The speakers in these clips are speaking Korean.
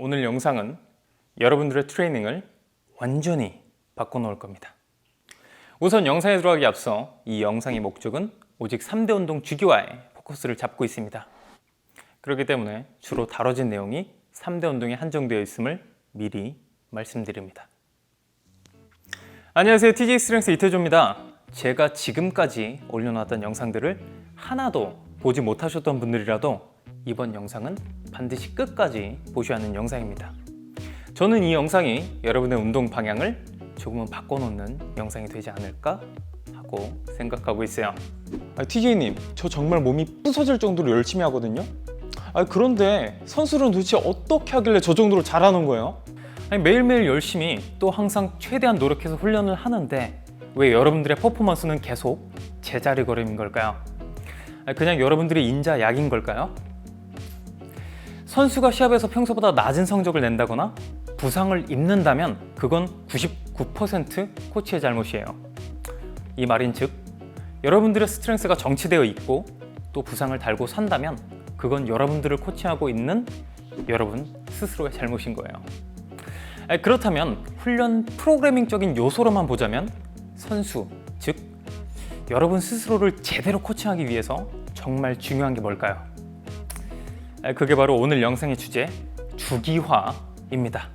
오늘 영상은 여러분들의 트레이닝을 완전히 바꿔놓을 겁니다. 우선 영상에 들어가기 앞서 이 영상의 목적은 오직 3대 운동 주기화에 포커스를 잡고 있습니다. 그렇기 때문에 주로 다뤄진 내용이 3대 운동에 한정되어 있음을 미리 말씀드립니다. 안녕하세요, TJ 스트렝스 이태조입니다. 제가 지금까지 올려놨던 영상들을 하나도 보지 못하셨던 분들이라도 이번 영상은 반드시 끝까지 보셔야 하는 영상입니다. 저는 이 영상이 여러분의 운동 방향을 조금은 바꿔놓는 영상이 되지 않을까 하고 생각하고 있어요. TJ님, 저 정말 몸이 부서질 정도로 열심히 하거든요. 그런데 선수들은 도대체 어떻게 하길래 저 정도로 잘하는 거예요? 매일매일 열심히 또 항상 최대한 노력해서 훈련을 하는데 왜 여러분들의 퍼포먼스는 계속 제자리 걸음인 걸까요? 그냥 여러분들의 인자약인 걸까요? 선수가 시합에서 평소보다 낮은 성적을 낸다거나 부상을 입는다면 그건 99% 코치의 잘못이에요. 이 말인즉 여러분들의 스트렝스가 정치되어 있고 또 부상을 달고 산다면 그건 여러분들을 코치하고 있는 여러분 스스로의 잘못인 거예요. 그렇다면 훈련 프로그래밍적인 요소로만 보자면 선수, 즉 여러분 스스로를 제대로 코칭하기 위해서 정말 중요한 게 뭘까요? 그게 바로 오늘 영상의 주제, 주기화입니다.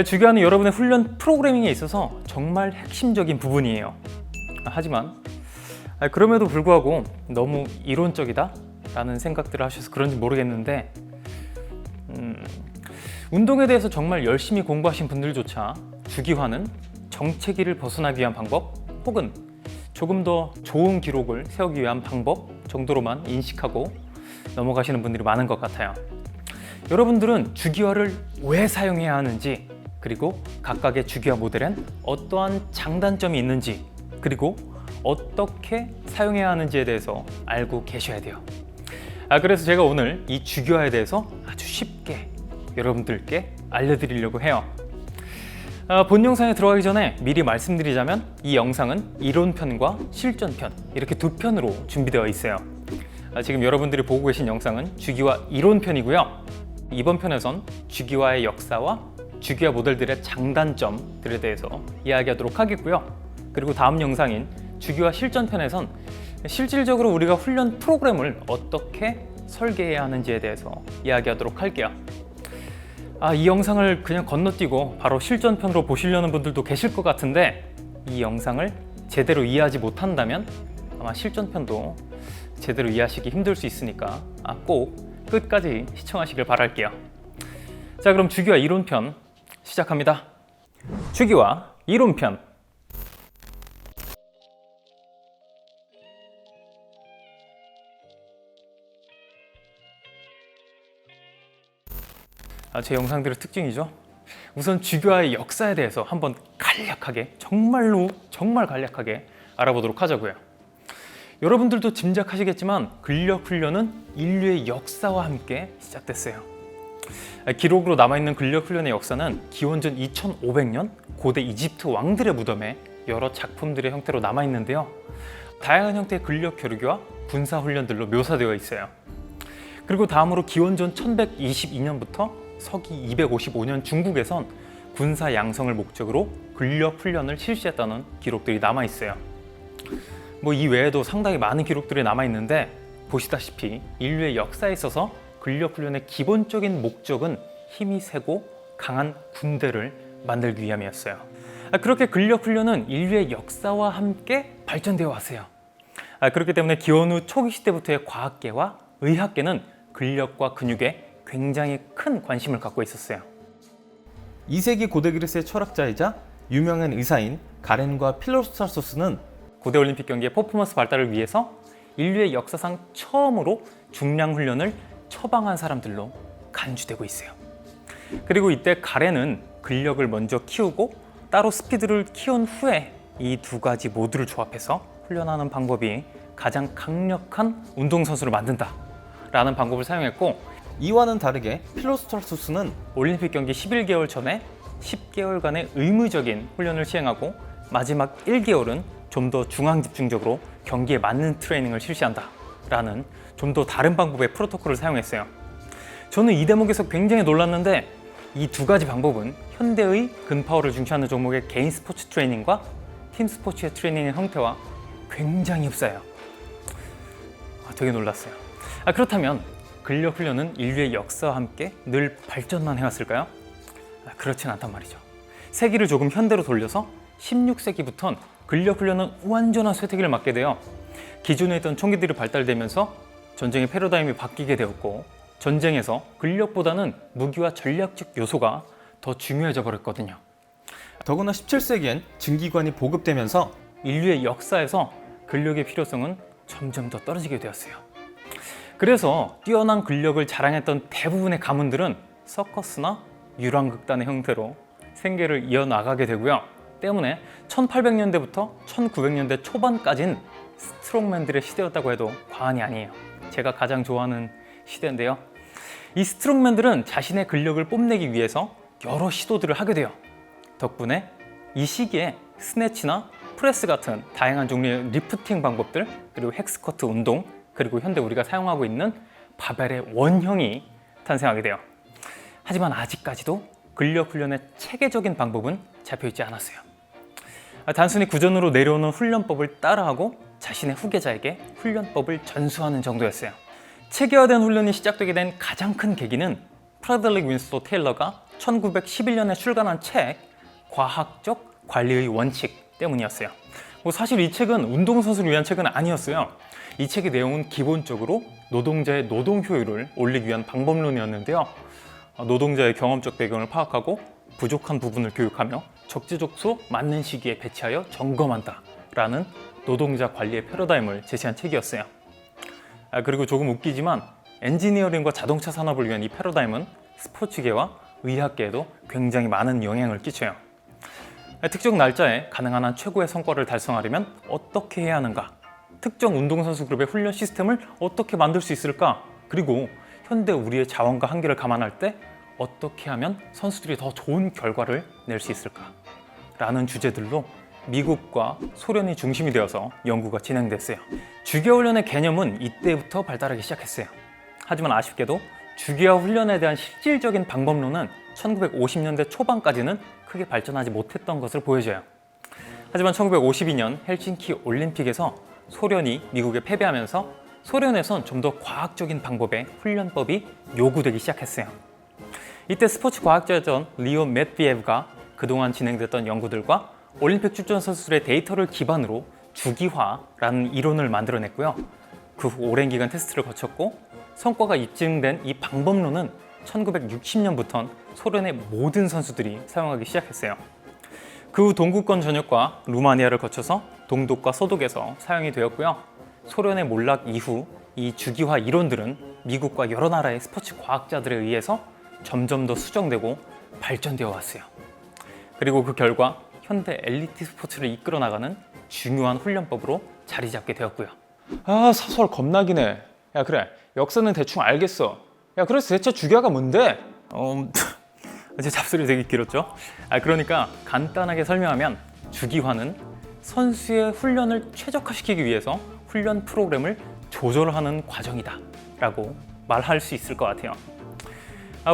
주기화는 여러분의 훈련 프로그래밍에 있어서 정말 핵심적인 부분이에요. 하지만 그럼에도 불구하고 너무 이론적이다 라는 생각들을 하셔서 그런지 모르겠는데 운동에 대해서 정말 열심히 공부하신 분들조차 주기화는 정체기를 벗어나기 위한 방법 혹은 조금 더 좋은 기록을 세우기 위한 방법 정도로만 인식하고 넘어가시는 분들이 많은 것 같아요. 여러분들은 주기화를 왜 사용해야 하는지, 그리고 각각의 주기화 모델엔 어떠한 장단점이 있는지, 그리고 어떻게 사용해야 하는지에 대해서 알고 계셔야 돼요. 그래서 제가 오늘 이 주기화에 대해서 아주 쉽게 여러분들께 알려드리려고 해요. 본 영상에 들어가기 전에 미리 말씀드리자면 이 영상은 이론편과 실전편 이렇게 두 편으로 준비되어 있어요. 지금 여러분들이 보고 계신 영상은 주기화 이론편이고요. 이번 편에선 주기화의 역사와 주기화 모델들의 장단점들에 대해서 이야기하도록 하겠고요. 그리고 다음 영상인 주기화 실전편에선 실질적으로 우리가 훈련 프로그램을 어떻게 설계해야 하는지에 대해서 이야기하도록 할게요. 이 영상을 그냥 건너뛰고 바로 실전편으로 보시려는 분들도 계실 것 같은데 이 영상을 제대로 이해하지 못한다면 아마 실전편도 제대로 이해하시기 힘들 수 있으니까 꼭 끝까지 시청하시길 바랄게요. 자, 그럼 주기화 이론편 시작합니다. 주기화 이론편. 제 영상들의 특징이죠. 우선 주기화의 역사에 대해서 한번 간략하게, 정말 간략하게 알아보도록 하자고요. 여러분들도 짐작하시겠지만 근력 훈련은 인류의 역사와 함께 시작됐어요. 기록으로 남아있는 근력 훈련의 역사는 기원전 2500년 고대 이집트 왕들의 무덤에 여러 작품들의 형태로 남아있는데요. 다양한 형태의 근력 겨루기와 군사 훈련들로 묘사되어 있어요. 그리고 다음으로 기원전 1122년부터 서기 255년 중국에선 군사 양성을 목적으로 근력 훈련을 실시했다는 기록들이 남아있어요. 이 외에도 상당히 많은 기록들이 남아있는데 보시다시피 인류의 역사에 있어서 근력 훈련의 기본적인 목적은 힘이 세고 강한 군대를 만들기 위함이었어요. 그렇게 근력 훈련은 인류의 역사와 함께 발전되어 왔어요. 그렇기 때문에 기원 후 초기 시대부터의 과학계와 의학계는 근력과 근육에 굉장히 큰 관심을 갖고 있었어요. 2세기 고대 그리스의 철학자이자 유명한 의사인 가렌과 필로스트라토스는 고대 올림픽 경기의 퍼포먼스 발달을 위해서 인류의 역사상 처음으로 중량 훈련을 처방한 사람들로 간주되고 있어요. 그리고 이때 가렌은 근력을 먼저 키우고 따로 스피드를 키운 후에 이 두 가지 모두를 조합해서 훈련하는 방법이 가장 강력한 운동선수를 만든다 라는 방법을 사용했고, 이와는 다르게 필로스트라토스는 올림픽 경기 11개월 전에 10개월간의 의무적인 훈련을 시행하고 마지막 1개월은 좀 더 중앙 집중적으로 경기에 맞는 트레이닝을 실시한다 라는 좀 더 다른 방법의 프로토콜을 사용했어요. 저는 이 대목에서 굉장히 놀랐는데 이 두 가지 방법은 현대의 근파워를 중시하는 종목의 개인 스포츠 트레이닝과 팀 스포츠의 트레이닝의 형태와 굉장히 흡사해요. 되게 놀랐어요. 그렇다면 근력 훈련은 인류의 역사와 함께 늘 발전만 해왔을까요? 그렇진 않단 말이죠. 세기를 조금 현대로 돌려서 16세기부터는 근력 훈련은 완전한 쇠퇴기를 맞게 되어 기존에 있던 총기들이 발달되면서 전쟁의 패러다임이 바뀌게 되었고, 전쟁에서 근력보다는 무기와 전략적 요소가 더 중요해져 버렸거든요. 더구나 17세기엔 증기관이 보급되면서 인류의 역사에서 근력의 필요성은 점점 더 떨어지게 되었어요. 그래서 뛰어난 근력을 자랑했던 대부분의 가문들은 서커스나 유랑극단의 형태로 생계를 이어나가게 되고요. 때문에 1800년대부터 1900년대 초반까지는 스트롱맨들의 시대였다고 해도 과언이 아니에요. 제가 가장 좋아하는 시대인데요. 이 스트롱맨들은 자신의 근력을 뽐내기 위해서 여러 시도들을 하게 돼요. 덕분에 이 시기에 스네치나 프레스 같은 다양한 종류의 리프팅 방법들, 그리고 헥스커트 운동, 그리고 현대 우리가 사용하고 있는 바벨의 원형이 탄생하게 돼요. 하지만 아직까지도 근력 훈련의 체계적인 방법은 잡혀있지 않았어요. 단순히 구전으로 내려오는 훈련법을 따라하고 자신의 후계자에게 훈련법을 전수하는 정도였어요. 체계화된 훈련이 시작되게 된 가장 큰 계기는 프라들릭 윈슬로 테일러가 1911년에 출간한 책 과학적 관리의 원칙 때문이었어요. 사실 이 책은 운동선수를 위한 책은 아니었어요. 이 책의 내용은 기본적으로 노동자의 노동 효율을 올리기 위한 방법론이었는데요. 노동자의 경험적 배경을 파악하고 부족한 부분을 교육하며 적재적소 맞는 시기에 배치하여 점검한다 라는 노동자 관리의 패러다임을 제시한 책이었어요. 그리고 조금 웃기지만 엔지니어링과 자동차 산업을 위한 이 패러다임은 스포츠계와 의학계에도 굉장히 많은 영향을 끼쳐요. 특정 날짜에 가능한 한 최고의 성과를 달성하려면 어떻게 해야 하는가? 특정 운동선수 그룹의 훈련 시스템을 어떻게 만들 수 있을까? 그리고 현대 우리의 자원과 한계를 감안할 때 어떻게 하면 선수들이 더 좋은 결과를 낼 수 있을까? 라는 주제들로 미국과 소련이 중심이 되어서 연구가 진행됐어요. 주기화 훈련의 개념은 이때부터 발달하기 시작했어요. 하지만 아쉽게도 주기화 훈련에 대한 실질적인 방법론은 1950년대 초반까지는 크게 발전하지 못했던 것을 보여줘요. 하지만 1952년 헬싱키 올림픽에서 소련이 미국에 패배하면서 소련에선 좀 더 과학적인 방법의 훈련법이 요구되기 시작했어요. 이때 스포츠 과학자였던 리온 매트비에브가 그동안 진행됐던 연구들과 올림픽 출전 선수들의 데이터를 기반으로 주기화라는 이론을 만들어냈고요. 그 후 오랜 기간 테스트를 거쳤고 성과가 입증된 이 방법론은 1960년부터 소련의 모든 선수들이 사용하기 시작했어요. 그 후 동구권 전역과 루마니아를 거쳐서 동독과 서독에서 사용이 되었고요. 소련의 몰락 이후 이 주기화 이론들은 미국과 여러 나라의 스포츠 과학자들에 의해서 점점 더 수정되고 발전되어 왔어요. 그리고 그 결과 현대 엘리트 스포츠를 이끌어 나가는 중요한 훈련법으로 자리 잡게 되었고요. 사설 겁나기네. 야 그래, 역사는 대충 알겠어. 야 그래서 대체 주기화가 뭔데? 제 잡설이 되게 길었죠? 그러니까 간단하게 설명하면 주기화는 선수의 훈련을 최적화시키기 위해서 훈련 프로그램을 조절하는 과정이다 라고 말할 수 있을 것 같아요.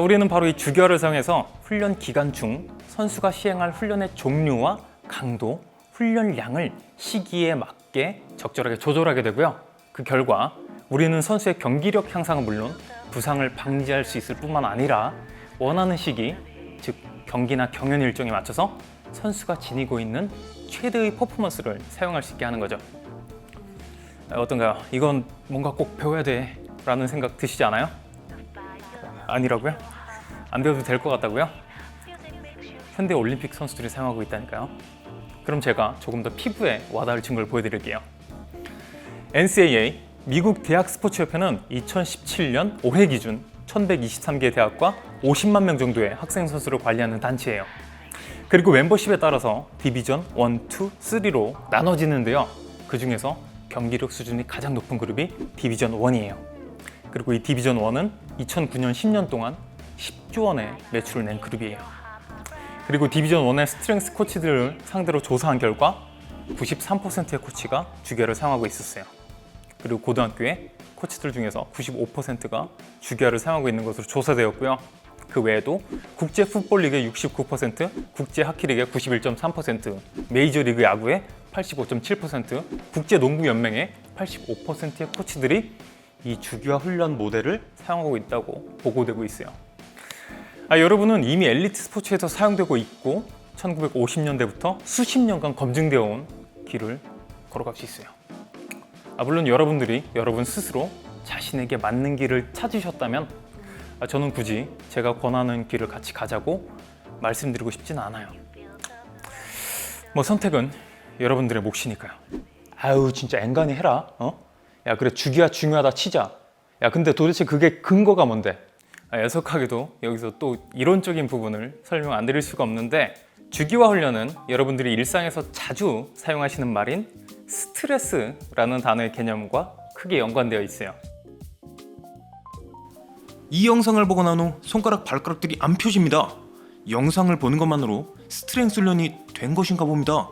우리는 바로 이 주기화를 사용해서 훈련 기간 중 선수가 시행할 훈련의 종류와 강도, 훈련량을 시기에 맞게 적절하게 조절하게 되고요. 그 결과 우리는 선수의 경기력 향상은 물론 부상을 방지할 수 있을 뿐만 아니라 원하는 시기, 즉 경기나 경연 일정에 맞춰서 선수가 지니고 있는 최대의 퍼포먼스를 사용할 수 있게 하는 거죠. 어떤가요? 이건 뭔가 꼭 배워야 돼 라는 생각 드시지 않아요? 아니라고요? 안 배워도 될 것 같다고요? 현대 올림픽 선수들이 사용하고 있다니까요. 그럼 제가 조금 더 피부에 와닿을 증거를 보여드릴게요. NCAA, 미국 대학 스포츠협회는 2017년 올해 기준 1123개 대학과 50만 명 정도의 학생 선수를 관리하는 단체예요. 그리고 멤버십에 따라서 디비전 1, 2, 3로 나눠지는데요. 그 중에서 경기력 수준이 가장 높은 그룹이 디비전 1이에요. 그리고 이 디비전 1은 2009년 10년 동안 10조 원의 매출을 낸 그룹이에요. 그리고 디비전 1의 스트렝스 코치들을 상대로 조사한 결과 93%의 코치가 주기화를 사용하고 있었어요. 그리고 고등학교에 코치들 중에서 95%가 주기화를 사용하고 있는 것으로 조사되었고요. 그 외에도 국제 풋볼리그의 69%, 국제 하키리그의 91.3%, 메이저리그 야구의 85.7%, 국제 농구 연맹의 85%의 코치들이 이 주기화 훈련 모델을 사용하고 있다고 보고되고 있어요. 여러분은 이미 엘리트 스포츠에서 사용되고 있고 1950년대부터 수십 년간 검증되어 온 길을 걸어갈 수 있어요. 물론 여러분들이 여러분 스스로 자신에게 맞는 길을 찾으셨다면 저는 굳이 제가 권하는 길을 같이 가자고 말씀드리고 싶진 않아요. 선택은 여러분들의 몫이니까요. 아유 진짜 앵간히 해라. 야 그래 주기화 중요하다 치자. 야 근데 도대체 그게 근거가 뭔데? 애석하게도 여기서 또 이론적인 부분을 설명 안 드릴 수가 없는데 주기화 훈련은 여러분들이 일상에서 자주 사용하시는 말인 스트레스라는 단어의 개념과 크게 연관되어 있어요. 이 영상을 보고 난 후 손가락 발가락들이 안 펴집니다. 영상을 보는 것만으로 스트렝스 훈련이 된 것인가 봅니다.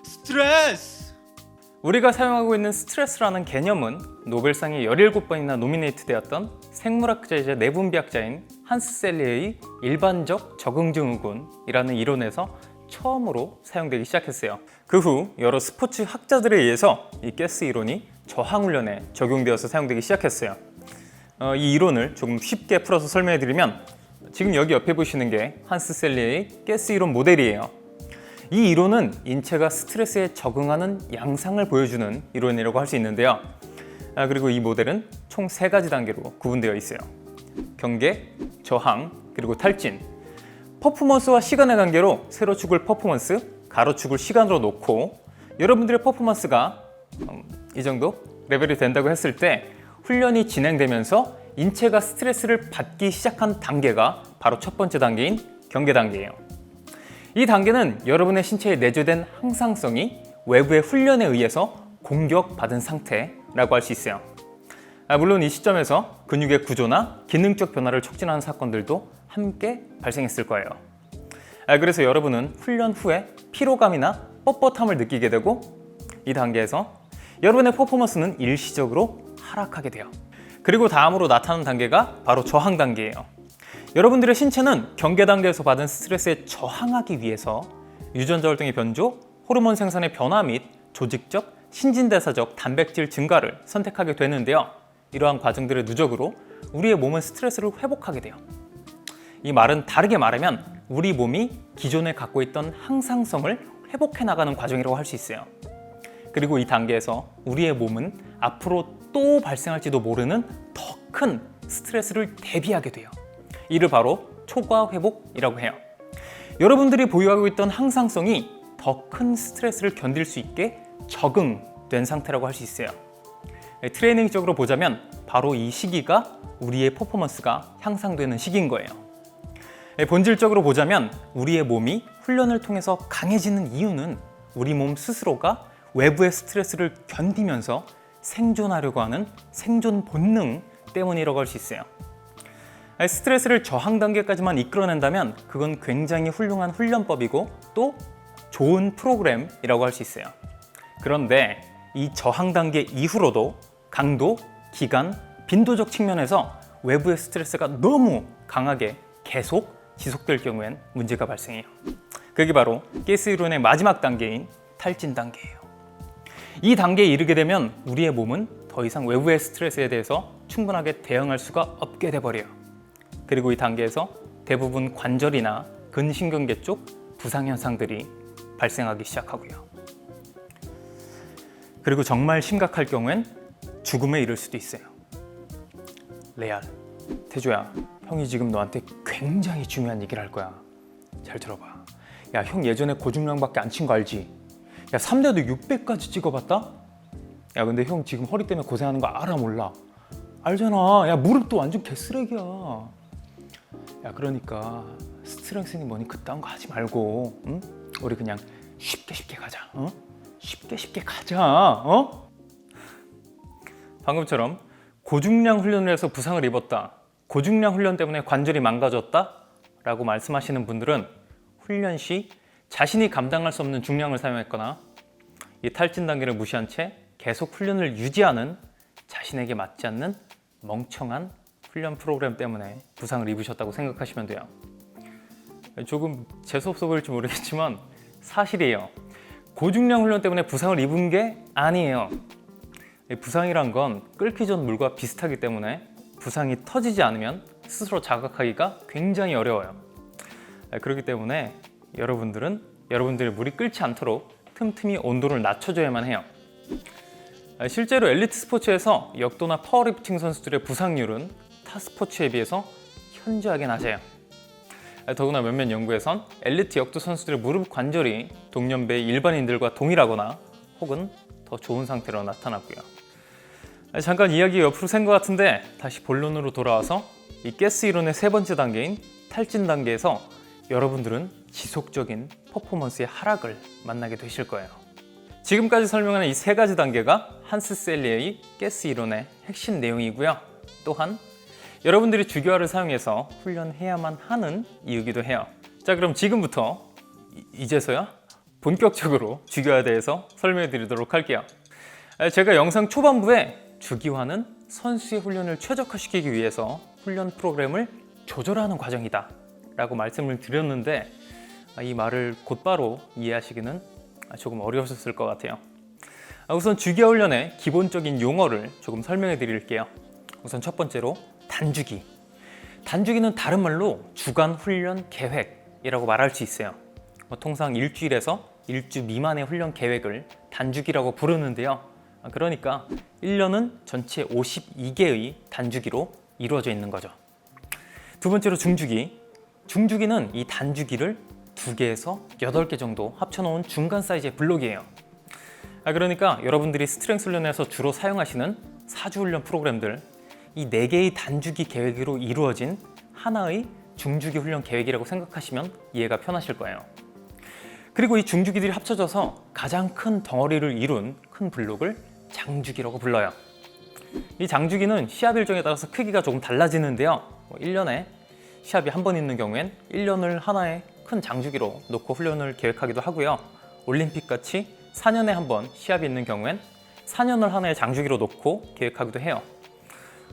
스트레스! 우리가 사용하고 있는 스트레스라는 개념은 노벨상에 17번이나 노미네이트 되었던 생물학자이자 내분비학자인 한스 셀리의 일반적 적응증후군이라는 이론에서 처음으로 사용되기 시작했어요. 그 후 여러 스포츠 학자들에 의해서 이 가스 이론이 저항훈련에 적용되어서 사용되기 시작했어요. 이 이론을 조금 쉽게 풀어서 설명해드리면 지금 여기 옆에 보시는 게 한스 셀리의 가스 이론 모델이에요. 이 이론은 인체가 스트레스에 적응하는 양상을 보여주는 이론이라고 할 수 있는데요. 그리고 이 모델은 총 3가지 단계로 구분되어 있어요. 경계, 저항, 그리고 탈진. 퍼포먼스와 시간의 관계로 세로축을 퍼포먼스, 가로축을 시간으로 놓고 여러분들의 퍼포먼스가 이 정도 레벨이 된다고 했을 때 훈련이 진행되면서 인체가 스트레스를 받기 시작한 단계가 바로 첫 번째 단계인 경계 단계예요. 이 단계는 여러분의 신체에 내재된 항상성이 외부의 훈련에 의해서 공격받은 상태라고 할 수 있어요. 물론 이 시점에서 근육의 구조나 기능적 변화를 촉진하는 사건들도 함께 발생했을 거예요. 그래서 여러분은 훈련 후에 피로감이나 뻣뻣함을 느끼게 되고 이 단계에서 여러분의 퍼포먼스는 일시적으로 하락하게 돼요. 그리고 다음으로 나타나는 단계가 바로 저항 단계예요. 여러분들의 신체는 경계 단계에서 받은 스트레스에 저항하기 위해서 유전자 활동의 변조, 호르몬 생산의 변화 및 조직적, 신진대사적 단백질 증가를 선택하게 되는데요. 이러한 과정들의 누적으로 우리의 몸은 스트레스를 회복하게 돼요. 이 말은 다르게 말하면 우리 몸이 기존에 갖고 있던 항상성을 회복해 나가는 과정이라고 할 수 있어요. 그리고 이 단계에서 우리의 몸은 앞으로 또 발생할지도 모르는 더 큰 스트레스를 대비하게 돼요. 이를 바로 초과 회복이라고 해요. 여러분들이 보유하고 있던 항상성이 더 큰 스트레스를 견딜 수 있게 적응된 상태라고 할 수 있어요. 트레이닝적으로 보자면 바로 이 시기가 우리의 퍼포먼스가 향상되는 시기인 거예요. 본질적으로 보자면 우리의 몸이 훈련을 통해서 강해지는 이유는 우리 몸 스스로가 외부의 스트레스를 견디면서 생존하려고 하는 생존 본능 때문이라고 할 수 있어요. 스트레스를 저항 단계까지만 이끌어낸다면 그건 굉장히 훌륭한 훈련법이고 또 좋은 프로그램이라고 할 수 있어요. 그런데 이 저항 단계 이후로도 강도, 기간, 빈도적 측면에서 외부의 스트레스가 너무 강하게 계속 지속될 경우엔 문제가 발생해요. 그게 바로 가스 이론의 마지막 단계인 탈진 단계예요. 이 단계에 이르게 되면 우리의 몸은 더 이상 외부의 스트레스에 대해서 충분하게 대응할 수가 없게 돼버려요. 그리고 이 단계에서 대부분 관절이나 근신경계 쪽 부상 현상들이 발생하기 시작하고요. 그리고 정말 심각할 경우엔 죽음에 이를 수도 있어요. 레알, 태조야, 형이 지금 너한테 굉장히 중요한 얘기를 할 거야. 잘 들어봐. 야, 형 예전에 고중량밖에 안 친 거 알지? 야, 3대도 600까지 찍어봤다? 야, 근데 형 지금 허리 때문에 고생하는 거 알아 몰라? 알잖아. 야, 무릎도 완전 개쓰레기야. 야, 그러니까 스트렝스니 뭐니 그딴 거 하지 말고, 응? 우리 그냥 쉽게 가자. 쉽게 가자. 방금처럼 고중량 훈련을 해서 부상을 입었다, 고중량 훈련 때문에 관절이 망가졌다 라고 말씀하시는 분들은 훈련 시 자신이 감당할 수 없는 중량을 사용했거나 이 탈진 단계를 무시한 채 계속 훈련을 유지하는 자신에게 맞지 않는 멍청한 훈련 프로그램 때문에 부상을 입으셨다고 생각하시면 돼요. 조금 재수없어 보일지 모르겠지만 사실이에요. 고중량 훈련 때문에 부상을 입은 게 아니에요. 부상이란 건 끓기 전 물과 비슷하기 때문에 부상이 터지지 않으면 스스로 자각하기가 굉장히 어려워요. 그렇기 때문에 여러분들의 물이 끓지 않도록 틈틈이 온도를 낮춰줘야만 해요. 실제로 엘리트 스포츠에서 역도나 파워리프팅 선수들의 부상률은 타 스포츠에 비해서 현저하게 낮아요. 더구나 몇몇 연구에선 엘리트 역도 선수들의 무릎 관절이 동년배의 일반인들과 동일하거나 혹은 더 좋은 상태로 나타났고요. 잠깐 이야기 옆으로 샌 것 같은데 다시 본론으로 돌아와서 이 가스 이론의 세 번째 단계인 탈진 단계에서 여러분들은 지속적인 퍼포먼스의 하락을 만나게 되실 거예요. 지금까지 설명한 이 세 가지 단계가 한스 셀리의 가스 이론의 핵심 내용이고요. 또한 여러분들이 주기화를 사용해서 훈련해야만 하는 이유기도 해요. 자, 그럼 지금부터 이제서야 본격적으로 주기화에 대해서 설명해 드리도록 할게요. 제가 영상 초반부에 주기화는 선수의 훈련을 최적화시키기 위해서 훈련 프로그램을 조절하는 과정이다 라고 말씀을 드렸는데 이 말을 곧바로 이해하시기는 조금 어려우셨을 것 같아요. 우선 주기화 훈련의 기본적인 용어를 조금 설명해 드릴게요. 우선 첫 번째로 단주기. 단주기는 다른 말로 주간 훈련 계획이라고 말할 수 있어요. 통상 일주일에서 일주 미만의 훈련 계획을 단주기라고 부르는데요. 그러니까 1년은 전체 52개의 단주기로 이루어져 있는 거죠. 두 번째로 중주기. 중주기는 이 단주기를 2개에서 8개 정도 합쳐놓은 중간 사이즈의 블록이에요. 그러니까 여러분들이 스트렝스 훈련에서 주로 사용하시는 4주 훈련 프로그램들, 이 4개의 단주기 계획으로 이루어진 하나의 중주기 훈련 계획이라고 생각하시면 이해가 편하실 거예요. 그리고 이 중주기들이 합쳐져서 가장 큰 덩어리를 이룬 큰 블록을 장주기라고 불러요. 이 장주기는 시합 일정에 따라서 크기가 조금 달라지는데요. 1년에 시합이 한 번 있는 경우엔 1년을 하나의 큰 장주기로 놓고 훈련을 계획하기도 하고요. 올림픽같이 4년에 한 번 시합이 있는 경우엔 4년을 하나의 장주기로 놓고 계획하기도 해요.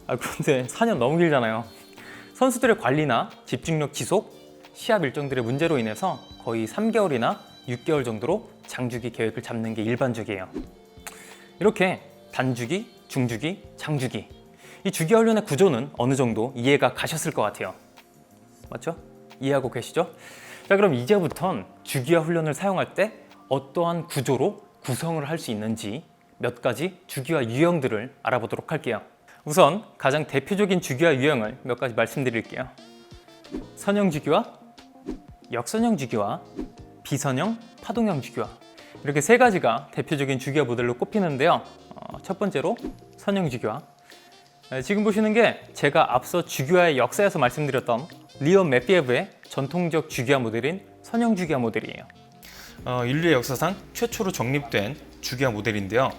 그런데 4년 너무 길잖아요. 선수들의 관리나 집중력 지속, 시합 일정들의 문제로 인해서 거의 3개월이나 6개월 정도로 장주기 계획을 잡는 게 일반적이에요. 이렇게 단주기, 중주기, 장주기, 이 주기화 훈련의 구조는 어느 정도 이해가 가셨을 것 같아요. 맞죠? 이해하고 계시죠? 자, 그럼 이제부턴 주기화 훈련을 사용할 때 어떠한 구조로 구성을 할 수 있는지 몇 가지 주기화 유형들을 알아보도록 할게요. 우선 가장 대표적인 주기화 유형을 몇 가지 말씀드릴게요. 선형 주기화, 역선형 주기화, 비선형, 파동형 주기화, 이렇게 세 가지가 대표적인 주기화 모델로 꼽히는데요. 첫 번째로 선형 주기화. 지금 보시는 게 제가 앞서 주기화의 역사에서 말씀드렸던 리온 매피에브의 전통적 주기화 모델인 선형 주기화 모델이에요. 인류의 역사상 최초로 정립된 주기화 모델인데요.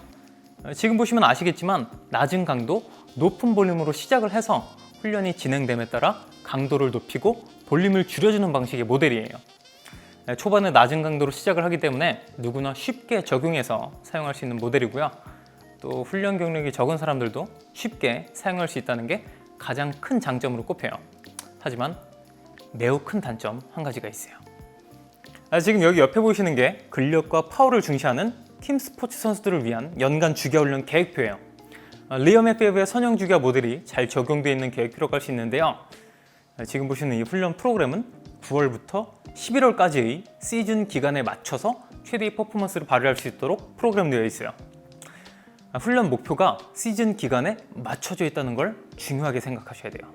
지금 보시면 아시겠지만 낮은 강도, 높은 볼륨으로 시작을 해서 훈련이 진행됨에 따라 강도를 높이고 볼륨을 줄여주는 방식의 모델이에요. 초반에 낮은 강도로 시작을 하기 때문에 누구나 쉽게 적용해서 사용할 수 있는 모델이고요. 또 훈련 경력이 적은 사람들도 쉽게 사용할 수 있다는 게 가장 큰 장점으로 꼽혀요. 하지만 매우 큰 단점 한 가지가 있어요. 지금 여기 옆에 보시는 게 근력과 파워를 중시하는 팀 스포츠 선수들을 위한 연간 주기화 훈련 계획표예요. 리온 매피에브의 선형 주기화 모델이 잘 적용되어 있는 계획표라고 할 수 있는데요. 지금 보시는 이 훈련 프로그램은 9월부터 11월까지의 시즌 기간에 맞춰서 최대의 퍼포먼스를 발휘할 수 있도록 프로그램되어 있어요. 훈련 목표가 시즌 기간에 맞춰져 있다는 걸 중요하게 생각하셔야 돼요.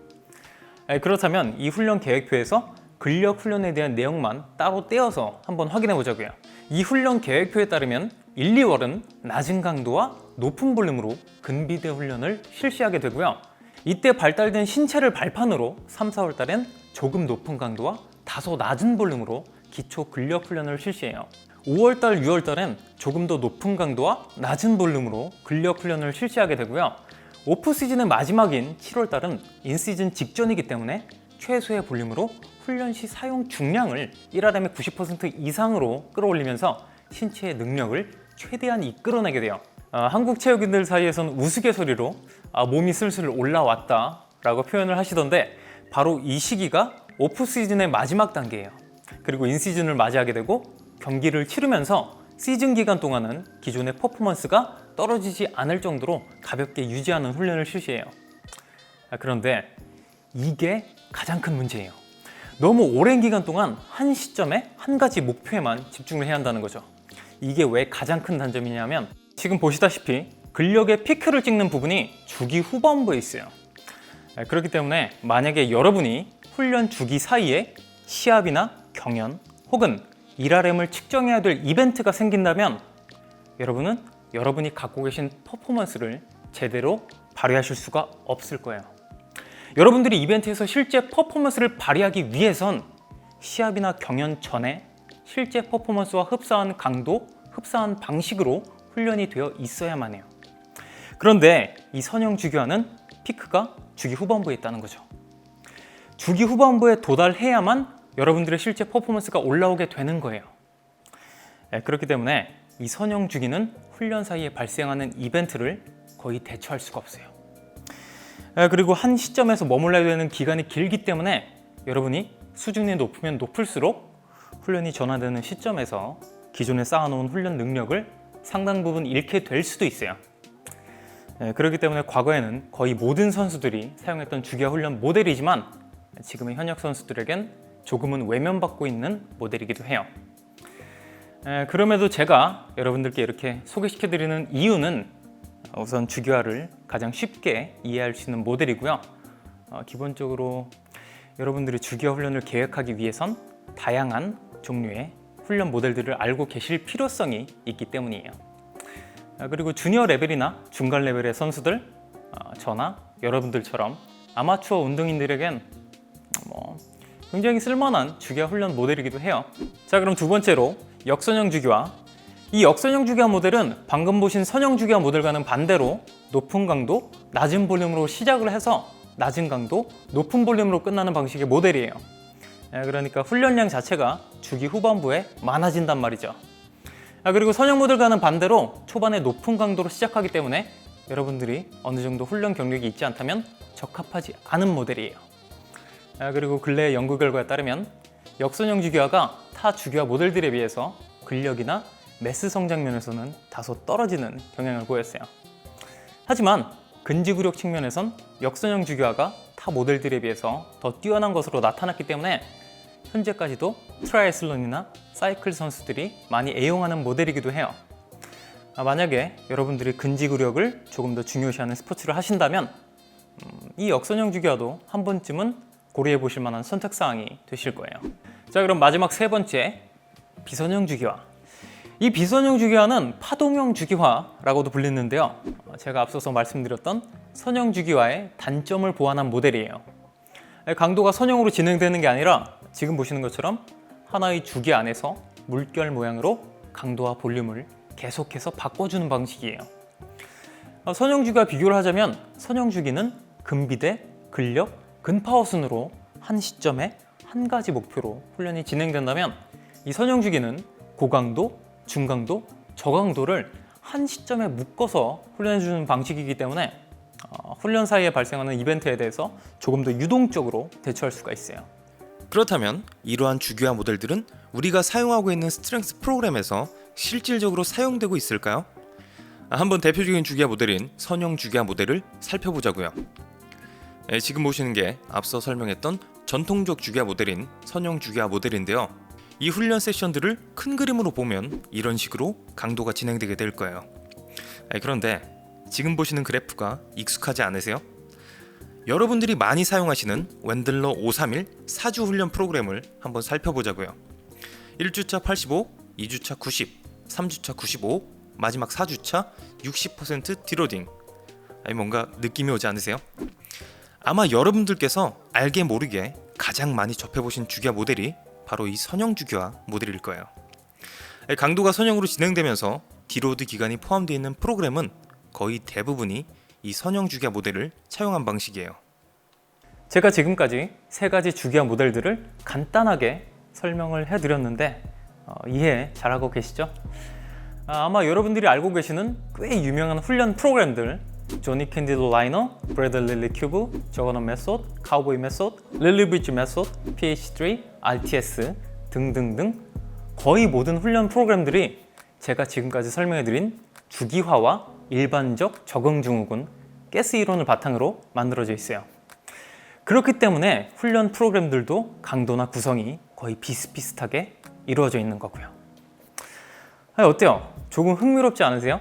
그렇다면 이 훈련 계획표에서 근력 훈련에 대한 내용만 따로 떼어서 한번 확인해 보자고요. 이 훈련 계획표에 따르면 1, 2월은 낮은 강도와 높은 볼륨으로 근비대 훈련을 실시하게 되고요. 이때 발달된 신체를 발판으로 3, 4월 달엔 조금 높은 강도와 다소 낮은 볼륨으로 기초 근력 훈련을 실시해요. 5월 달, 6월 달엔 조금 더 높은 강도와 낮은 볼륨으로 근력 훈련을 실시하게 되고요. 오프 시즌의 마지막인 7월 달은 인시즌 직전이기 때문에 최소의 볼륨으로 훈련 시 사용 중량을 1RM의 90% 이상으로 끌어올리면서 신체의 능력을 최대한 이끌어내게 돼요. 한국 체육인들 사이에서는 우스갯소리로 몸이 슬슬 올라왔다 라고 표현을 하시던데, 바로 이 시기가 오프 시즌의 마지막 단계예요. 그리고 인시즌을 맞이하게 되고 경기를 치르면서 시즌 기간 동안은 기존의 퍼포먼스가 떨어지지 않을 정도로 가볍게 유지하는 훈련을 실시해요. 그런데 이게 가장 큰 문제예요. 너무 오랜 기간 동안 한 시점에 한 가지 목표에만 집중을 해야 한다는 거죠. 이게 왜 가장 큰 단점이냐면, 지금 보시다시피 근력의 피크를 찍는 부분이 주기 후반부에 있어요. 그렇기 때문에 만약에 여러분이 훈련 주기 사이에 시합이나 경연 혹은 1RM을 측정해야 될 이벤트가 생긴다면, 여러분은 여러분이 갖고 계신 퍼포먼스를 제대로 발휘하실 수가 없을 거예요. 여러분들이 이벤트에서 실제 퍼포먼스를 발휘하기 위해선 시합이나 경연 전에 실제 퍼포먼스와 흡사한 강도, 흡사한 방식으로 훈련이 되어 있어야만 해요. 그런데 이 선형 주기화는 피크가 주기 후반부에 있다는 거죠. 주기 후반부에 도달해야만 여러분들의 실제 퍼포먼스가 올라오게 되는 거예요. 그렇기 때문에 이 선형 주기는 훈련 사이에 발생하는 이벤트를 거의 대처할 수가 없어요. 그리고 한 시점에서 머물러야 되는 기간이 길기 때문에 여러분이 수준이 높으면 높을수록 훈련이 전환되는 시점에서 기존에 쌓아놓은 훈련 능력을 상당 부분 잃게 될 수도 있어요. 그렇기 때문에 과거에는 거의 모든 선수들이 사용했던 주기화 훈련 모델이지만, 지금의 현역 선수들에겐 조금은 외면받고 있는 모델이기도 해요. 그럼에도 제가 여러분들께 이렇게 소개시켜드리는 이유는 우선 주기화를 가장 쉽게 이해할 수 있는 모델이고요. 기본적으로 여러분들이 주기화 훈련을 계획하기 위해선 다양한 종류의 훈련 모델들을 알고 계실 필요성이 있기 때문이에요. 그리고 주니어 레벨이나 중간 레벨의 선수들, 저나 여러분들처럼 아마추어 운동인들에겐 굉장히 쓸만한 주기화 훈련 모델이기도 해요. 자, 그럼 두 번째로 역선형 주기화. 이 역선형 주기화 모델은 방금 보신 선형 주기화 모델과는 반대로 높은 강도, 낮은 볼륨으로 시작을 해서 낮은 강도, 높은 볼륨으로 끝나는 방식의 모델이에요. 그러니까 훈련량 자체가 주기 후반부에 많아진단 말이죠. 그리고 선형 모델과는 반대로 초반에 높은 강도로 시작하기 때문에 여러분들이 어느 정도 훈련 경력이 있지 않다면 적합하지 않은 모델이에요. 그리고 근래 연구 결과에 따르면 역선형 주기화가 타 주기화 모델들에 비해서 근력이나 매스 성장 면에서는 다소 떨어지는 경향을 보였어요. 하지만 근지구력 측면에선 역선형 주기화가 타 모델들에 비해서 더 뛰어난 것으로 나타났기 때문에 현재까지도 트라이애슬론이나 사이클 선수들이 많이 애용하는 모델이기도 해요. 만약에 여러분들이 근지구력을 조금 더 중요시하는 스포츠를 하신다면 이 역선형 주기화도 한 번쯤은 고려해 보실 만한 선택사항이 되실 거예요. 자, 그럼 마지막 세 번째, 비선형 주기화. 이 비선형 주기화는 파동형 주기화라고도 불리는데요. 제가 앞서서 말씀드렸던 선형 주기화의 단점을 보완한 모델이에요. 강도가 선형으로 진행되는 게 아니라 지금 보시는 것처럼 하나의 주기 안에서 물결 모양으로 강도와 볼륨을 계속해서 바꿔주는 방식이에요. 선형 주기와 비교를 하자면 선형 주기는 근비대, 근력, 근파워 순으로 한 시점에 한 가지 목표로 훈련이 진행된다면, 이 선형 주기는 고강도, 중강도, 저강도를 한 시점에 묶어서 훈련해주는 방식이기 때문에 훈련 사이에 발생하는 이벤트에 대해서 조금 더 유동적으로 대처할 수가 있어요. 그렇다면 이러한 주기화 모델들은 우리가 사용하고 있는 스트렝스 프로그램에서 실질적으로 사용되고 있을까요? 한번 대표적인 주기화 모델인 선형 주기화 모델을 살펴보자고요. 지금 보시는 게 앞서 설명했던 전통적 주기화 모델인 선형 주기화 모델인데요. 이 훈련 세션들을 큰 그림으로 보면 이런 식으로 강도가 진행되게 될 거예요. 그런데 지금 보시는 그래프가 익숙하지 않으세요? 여러분들이 많이 사용하시는 웬들러 531 4주 훈련 프로그램을 한번 살펴보자고요. 1주차 85, 2주차 90, 3주차 95, 마지막 4주차 60% 디로딩. 뭔가 느낌이 오지 않으세요? 아마 여러분들께서 알게 모르게 가장 많이 접해보신 주기화 모델이 바로 이 선형 주기화 모델일 거예요. 강도가 선형으로 진행되면서 디로드 기간이 포함되어 있는 프로그램은 거의 대부분이 이 선형 주기화 모델을 차용한 방식이에요. 제가 지금까지 세 가지 주기화 모델들을 간단하게 설명을 해드렸는데 이해 잘하고 계시죠? 아마 여러분들이 알고 계시는 꽤 유명한 훈련 프로그램들, 조니 캔디도 라이너, 브래들리 큐브, 저거너 메소드, 카우보이 메소드, 릴리 브리지 메소드, PH3, RTS 등등등 거의 모든 훈련 프로그램들이 제가 지금까지 설명해드린 주기화와 일반적 적응 증후군, 가스 이론을 바탕으로 만들어져 있어요. 그렇기 때문에 훈련 프로그램들도 강도나 구성이 거의 비슷비슷하게 이루어져 있는 거고요. 어때요? 조금 흥미롭지 않으세요?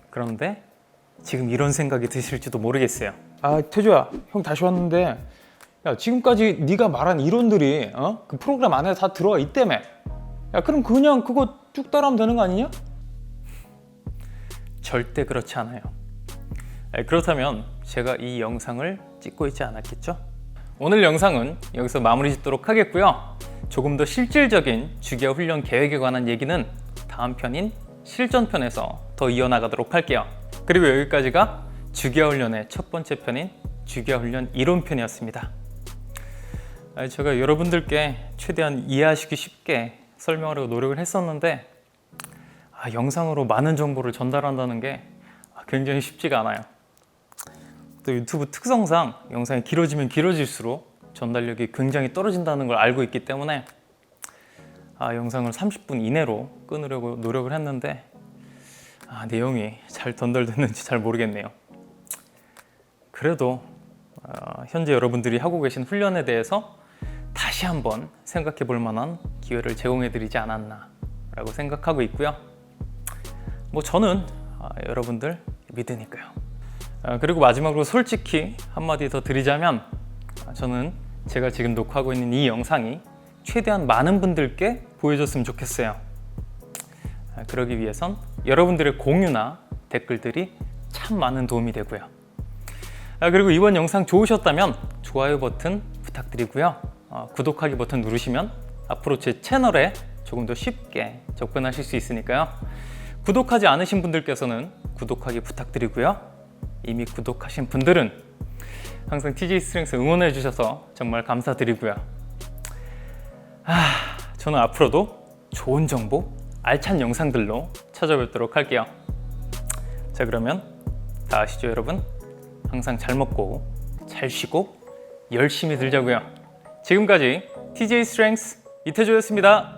그런데 지금 이런 생각이 드실지도 모르겠어요. 아, 태조야, 형 다시 왔는데, 야, 지금까지 네가 말한 이론들이 그 프로그램 안에 다 들어가 있다며. 야, 그럼 그냥 그거 쭉 따라하면 되는 거 아니냐? 절대 그렇지 않아요. 그렇다면 제가 이 영상을 찍고 있지 않았겠죠? 오늘 영상은 여기서 마무리 짓도록 하겠고요. 조금 더 실질적인 주기화 훈련 계획에 관한 얘기는 다음 편인 실전편에서 더 이어나가도록 할게요. 그리고 여기까지가 주기화 훈련의 첫 번째 편인 주기화 훈련 이론편이었습니다. 제가 여러분들께 최대한 이해하시기 쉽게 설명하려고 노력을 했었는데 영상으로 많은 정보를 전달한다는 게 굉장히 쉽지가 않아요. 또 유튜브 특성상 영상이 길어지면 길어질수록 전달력이 굉장히 떨어진다는 걸 알고 있기 때문에 영상을 30분 이내로 끊으려고 노력을 했는데 내용이 잘 전달됐는지 잘 모르겠네요. 그래도 현재 여러분들이 하고 계신 훈련에 대해서 다시 한번 생각해 볼 만한 기회를 제공해 드리지 않았나 라고 생각하고 있고요. 저는 여러분들 믿으니까요. 그리고 마지막으로 솔직히 한마디 더 드리자면 저는 제가 지금 녹화하고 있는 이 영상이 최대한 많은 분들께 보여줬으면 좋겠어요. 그러기 위해선 여러분들의 공유나 댓글들이 참 많은 도움이 되고요. 그리고 이번 영상 좋으셨다면 좋아요 버튼 부탁드리고요. 구독하기 버튼 누르시면 앞으로 제 채널에 조금 더 쉽게 접근하실 수 있으니까요. 구독하지 않으신 분들께서는 구독하기 부탁드리고요. 이미 구독하신 분들은 항상 TJ 스트렝스 응원해 주셔서 정말 감사드리고요. 저는 앞으로도 좋은 정보, 알찬 영상들로 찾아뵙도록 할게요. 자, 그러면 다 아시죠, 여러분? 항상 잘 먹고 잘 쉬고 열심히 들자고요. 지금까지 TJ 스트렝스 이태조였습니다.